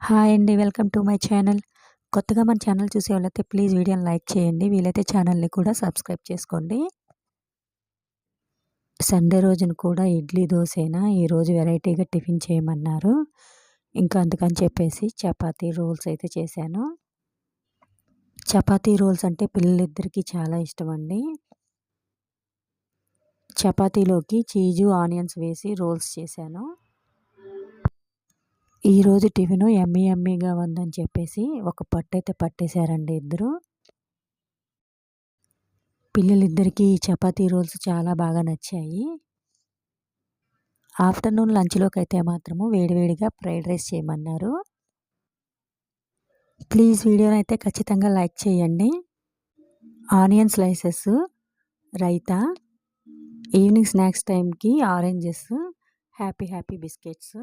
Hi అండి. Welcome to my channel. కొత్తగా మన ఛానల్ చూసేవాళ్ళైతే ప్లీజ్ వీడియోని లైక్ చేయండి. వీలైతే ఛానల్‌ని కూడా సబ్స్క్రైబ్ చేసుకోండి. సండే రోజున కూడా ఇడ్లీ, దోసేనా ఈరోజు వెరైటీగా టిఫిన్ చేయమన్నారు. ఇంకా అందుకని చెప్పేసి చపాతీ, రోల్స్ అయితే చేశాను. చపాతీ, రోల్స్ అంటే పిల్లలిద్దరికీ చాలా ఇష్టమండి. చపాతీలోకి చీజు, ఆనియన్స్ వేసి రోల్స్ చేశాను. ఈరోజు టిఫిను యమ్మీగా ఉందని చెప్పేసి ఒక పట్టయితే పట్టేశారండి ఇద్దరు. పిల్లలిద్దరికీ చపాతీ రోల్స్ చాలా బాగా నచ్చాయి. ఆఫ్టర్‌నూన్ లంచ్‌లోకైతే మాత్రము వేడివేడిగా ఫ్రైడ్ రైస్ చేయమన్నారు. ప్లీజ్ వీడియోనైతే ఖచ్చితంగా లైక్ చేయండి. Onion slices, raita, evening snacks టైంకి ఆరెంజెస్, హ్యాపీ బిస్కెట్స్.